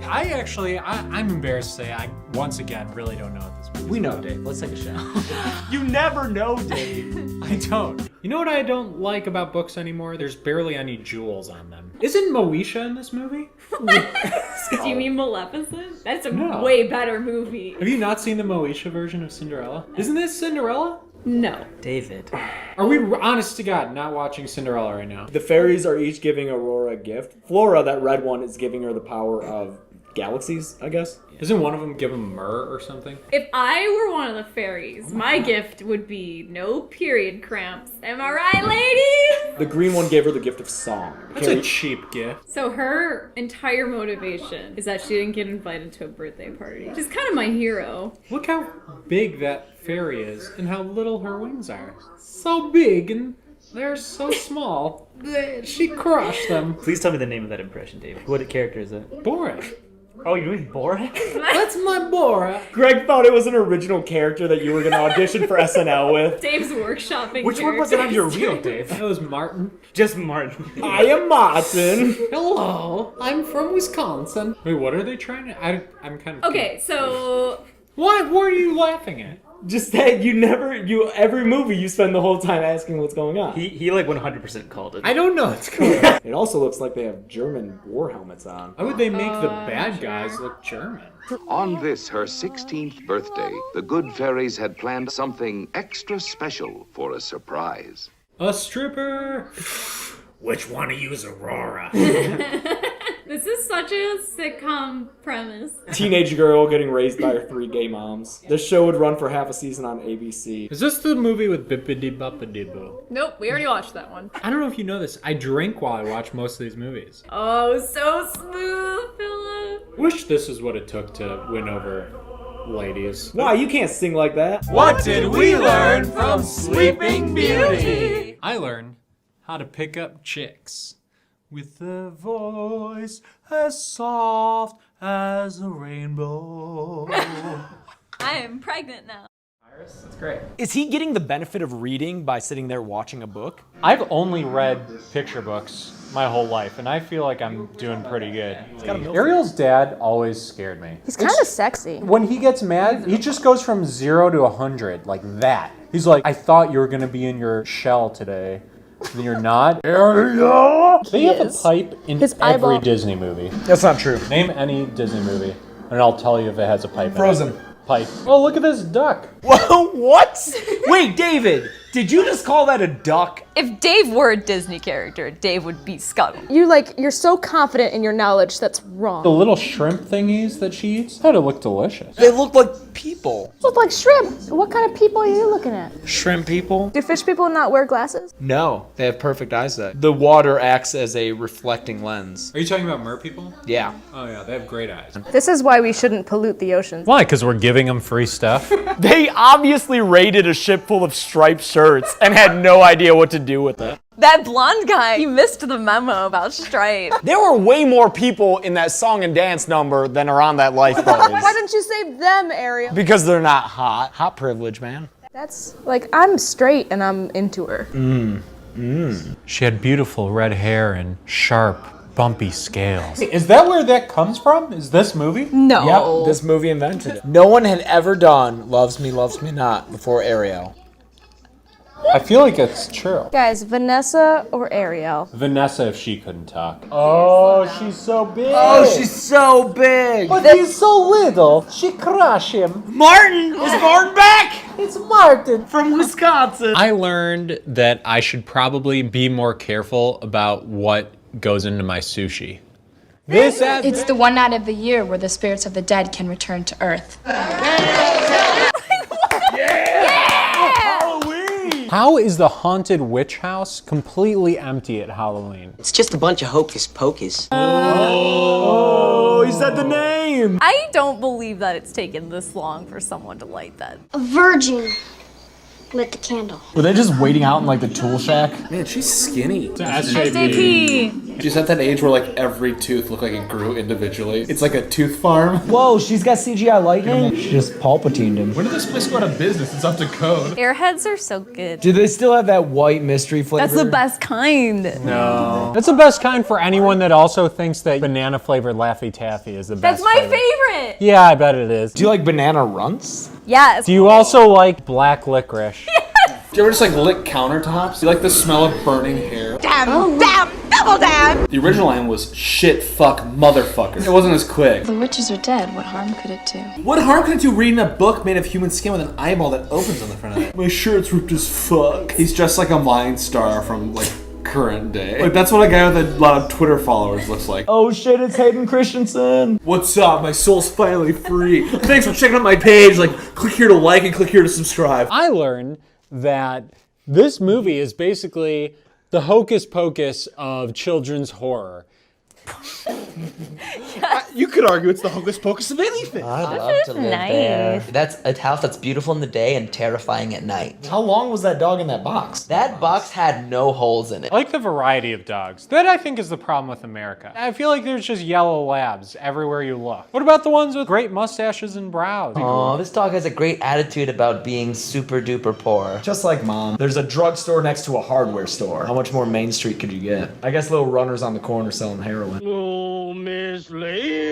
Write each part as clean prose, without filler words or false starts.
I'm embarrassed to say I, once again, really don't know what this movie is. We know, Dave. Let's take a shot. You never know, Dave. I don't. You know what I don't like about books anymore? There's barely any jewels on them. Isn't Moesha in this movie? Do you mean Maleficent? That's a No. way better movie. Have you not seen the Moesha version of Cinderella? Isn't this Cinderella? No. David. Are we, honest to God, not watching Cinderella right now? The fairies are each giving Aurora a gift. Flora, that red one, is giving her the power of galaxies, I guess. Isn't one of them give him myrrh or something? If I were one of the fairies, my gift would be no period cramps. Am I right, ladies? The green one gave her the gift of song. That's a cheap gift. So her entire motivation is that she didn't get invited to a birthday party. She's kind of my hero. Look how big that fairy is and how little her wings are. So big and they're so small. She crushed them. Please tell me the name of that impression, David. What character is it? Boring. Oh, you're doing Borat? That's my Bora. Greg thought it was an original character that you were going to audition for SNL with. Dave's workshopping. Which one was it on your characters. reel, Dave? That was Martin. Just Martin. I am Martin. Hello, I'm from Wisconsin. Wait, what are they trying to... I'm kind of... Okay, so What are you laughing at? Just that every movie you spend the whole time asking what's going on. He like 100% called it. I don't know what's going on. It also looks like they have German war helmets on. Why would they make the bad guys look German? On this, her 16th birthday, the good fairies had planned something extra special for a surprise. A stripper. Which one of you is Aurora? this is such a sitcom premise. Teenage girl getting raised by her 3 gay moms. This show would run for half a season on ABC. Is this the movie with Bippity Boppity Boo? Nope, we already watched that one. I don't know if you know this. I drink while I watch most of these movies. Oh, so smooth, Philip. Wish this is what it took to win over ladies. Why, you can't sing like that. What did we learn from Sleeping Beauty? I learned how to pick up chicks with a voice as soft as a rainbow. I am pregnant now. That's great. Is he getting the benefit of reading by sitting there watching a book? I've only read picture books my whole life, and I feel like I'm doing pretty good. Ariel's dad always scared me. He's kind of sexy. When he gets mad, he just goes from 0 to 100, like that. He's like, I thought you were gonna be in your shell today. Then you're not. Ariel! They have a pipe in every Disney movie. That's not true. Name any Disney movie, and I'll tell you if it has a pipe Frozen. in it. Pipe. Oh, look at this duck. Whoa, what? Wait, David, did you just call that a duck? If Dave were a Disney character, Dave would be Scuttle. You're so confident in your knowledge, that's wrong. The little shrimp thingies that she eats, that'd look delicious. They look like people. Look like shrimp. What kind of people are you looking at? Shrimp people? Do fish people not wear glasses? No, they have perfect eyesight. The water acts as a reflecting lens. Are you talking about mer people? Yeah. Oh yeah, they have great eyes. This is why we shouldn't pollute the oceans. Why? Because we're giving them free stuff? They obviously raided a ship full of striped shirts and had no idea what to do with it. That blonde guy, he missed the memo about Stripe. There were way more people in that song and dance number than are on that lifeboat. Why didn't you save them, Ariel? Because they're not hot. Hot privilege, man. That's like, I'm straight and I'm into her. She had beautiful red hair and sharp, bumpy scales. Is that where that comes from? Is this movie? No. Yep, this movie invented it. No one had ever done Loves Me, Not before Ariel. I feel like it's true. Guys, Vanessa or Ariel? Vanessa, if she couldn't talk. Oh, she's so big. Oh, she's so big. But he's so little. She crushed him. Martin! Is Martin back? It's Martin. From Wisconsin. I learned that I should probably be more careful about what goes into my sushi. It's the one night of the year where the spirits of the dead can return to Earth. How is the haunted witch house completely empty at Halloween? It's just a bunch of hocus pocus. Oh, he said the name. I don't believe that it's taken this long for someone to light that. A virgin. lit the candle. Were they just waiting out in like the tool shack? Man, she's skinny. SJP. She's at that age where like every tooth looked like it grew individually. It's like a tooth farm. Whoa, she's got CGI lightning? She just Palpatined him. When did this place go out of business? It's up to code. Airheads are so good. Do they still have that white mystery flavor? That's the best kind. No. That's the best kind for anyone that also thinks that banana flavored Laffy Taffy is the best. That's my flavor. favorite. Yeah, I bet it is. Do you like banana runts? Yes. Do you also like black licorice? Do you ever just like lick countertops? Do you like the smell of burning hair? Damn, double damn. The original line was shit, fuck, motherfucker. It wasn't as quick. The witches are dead. What harm could it do? What harm could it do reading a book made of human skin with an eyeball that opens on the front of it? My shirt's ripped as fuck. He's dressed like a Vine star from like current day. Like that's what a guy with a lot of Twitter followers looks like. Oh shit, it's Hayden Christensen. What's up? My soul's finally free. Thanks for checking out my page. Like, click here to like and click here to subscribe. I learned that this movie is basically the Hocus Pocus of children's horror. You could argue it's the Hocus Pocus of anything. I'd love to live there. That's a house that's beautiful in the day and terrifying at night. How long was that dog in that box? That box had no holes in it. I like the variety of dogs. That I think is the problem with America. I feel like there's just yellow labs everywhere you look. What about the ones with great mustaches and brows? Aw, this dog has a great attitude about being super duper poor. Just like mom. There's a drugstore next to a hardware store. How much more Main Street could you get? I guess little runners on the corner selling heroin. Oh, Miss Lady.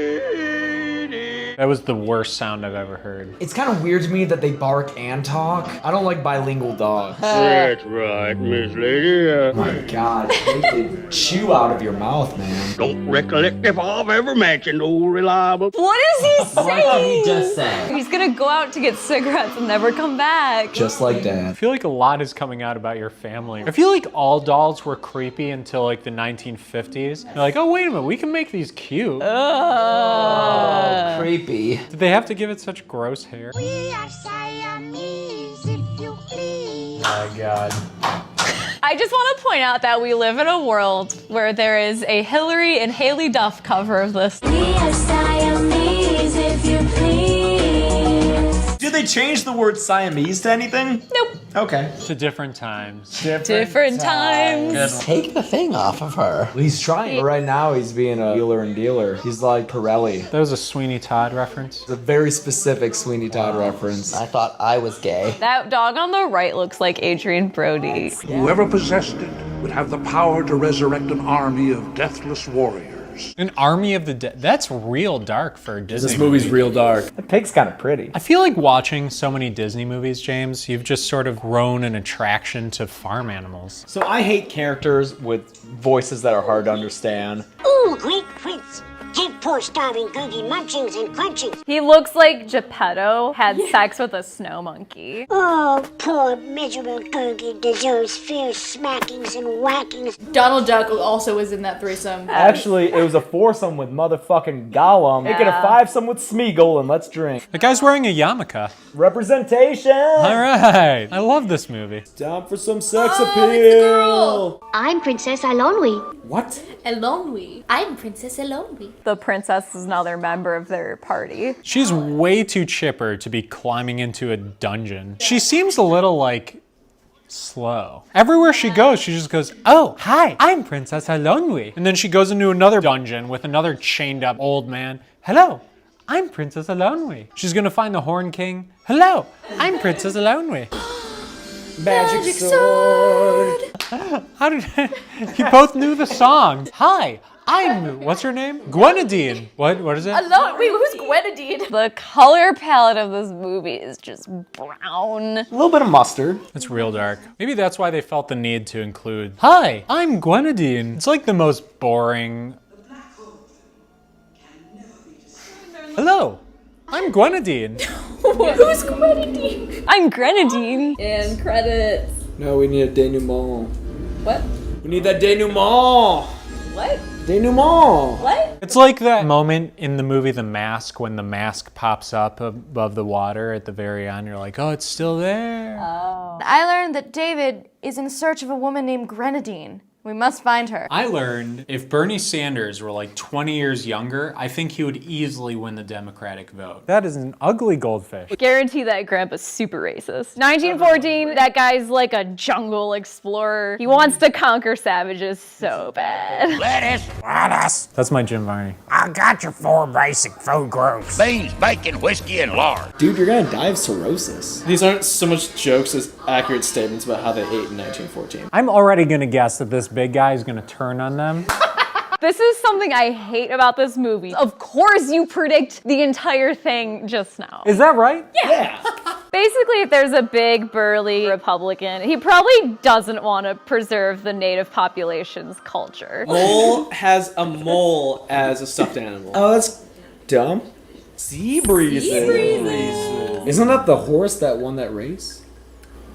That was the worst sound I've ever heard. It's kind of weird to me that they bark and talk. I don't like bilingual dogs. That's right, Miss Lady. Oh my God, they could chew out of your mouth, man. Don't recollect if I've ever mentioned old reliable. What is he saying? What did he just say? He's gonna go out to get cigarettes and never come back. Just like I Dad. feel like a lot is coming out about your family. I feel like all dolls were creepy until like the 1950s. They're like, oh, wait a minute, we can make these cute. Oh, creepy. Did they have to give it such gross hair? We are Siamese, if you please. Oh my God. I just want to point out that we live in a world where there is a Hillary and Haley Duff cover of this. We are Siamese, if you please. Did they change the word Siamese to anything? Nope. Okay. To different times. Different times. Take the thing off of her. He's trying. Right now, he's being a wheeler and dealer. He's like Pirelli. That was a Sweeney Todd reference. It's a very specific Sweeney Todd reference. I thought I was gay. That dog on the right looks like Adrian Brody. Whoever possessed it would have the power to resurrect an army of deathless warriors. An Army of the Dead. That's real dark for a Disney This movie's movie. real dark. The pig's kind of pretty. I feel like watching so many Disney movies, James, you've just sort of grown an attraction to farm animals. So I hate characters with voices that are hard to understand. Ooh, great prince. Give poor starving Googie munchings and crunchings. He looks like Geppetto had sex with a snow monkey. Oh, poor miserable Googie deserves fierce smackings and whackings. Donald Duck also was in that threesome. Actually, it was a foursome with motherfucking Gollum. Make it a fivesome with Smeagol and let's drink. The guy's wearing a yarmulke. Representation! All right. I love this movie. Time for some sex It's the appeal. girl. I'm Princess Alonwe. What? Elonwe. I'm Princess Elonwe. The princess is another member of their party. She's way too chipper to be climbing into a dungeon. She seems a little like slow. Everywhere she goes, she just goes, oh, hi, I'm Princess Elonwe. And then she goes into another dungeon with another chained up old man. Hello, I'm Princess Elonwe. She's gonna find the Horn King. Hello, I'm Princess Elonwe. Magic sword. How did you both knew the song? Hi, I'm what's her name? Gwenadine. What is it? Wait, who's Gwenadine? The color palette of this movie is just brown. A little bit of mustard. It's real dark. Maybe that's why they felt the need to include, hi, I'm Gwenadine. It's like the most boring. Hello, I'm Gwenadine. Who's Gwenadine? I'm Grenadine. And credits. No, we need a denouement. What? We need that denouement. What? Denouement. What? It's like that moment in the movie The Mask when the mask pops up above the water at the very end. You're like, oh, it's still there. I learned that David is in search of a woman named Grenadine. We must find her. I learned if Bernie Sanders were like 20 years younger, I think he would easily win the Democratic vote. That is an ugly goldfish. Guarantee that grandpa's super racist. 1914, that guy's like a jungle explorer. He wants to conquer savages so bad. Lettuce. That's my Jim Varney. I got your 4 basic food groups. Beans, bacon, whiskey, and lard. Dude, you're gonna die of cirrhosis. These aren't so much jokes as accurate statements about how they ate in 1914. I'm already gonna guess that this big guy is gonna turn on them. This is something I hate about this movie. Of course you predict the entire thing just now. Is that right? Yeah. Basically, if there's a big, burly Republican, he probably doesn't want to preserve the native population's culture. Mole has a mole as a stuffed animal. Oh, that's dumb. Sea breezes. Isn't that the horse that won that race?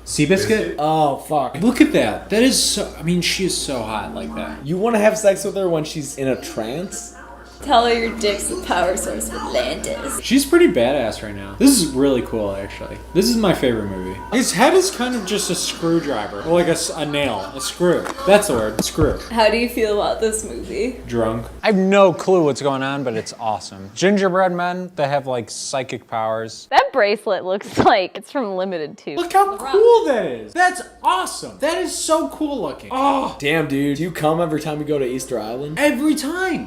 Seabiscuit? Oh, fuck. Look at that. That is so, I mean, she is so hot like that. You want to have sex with her when she's in a trance? Tell her your dick's the power source of Atlantis. She's pretty badass right now. This is really cool, actually. This is my favorite movie. His head is kind of just a screwdriver. Or like a nail. A screw. That's the word. Screw. How do you feel about this movie? Drunk. I have no clue what's going on, but it's awesome. Gingerbread men that have like psychic powers. That bracelet looks like it's from Limited Too. Look how cool that is. That's awesome. That is so cool looking. Oh, Damn, dude. Do you come every time you go to Easter Island? every time.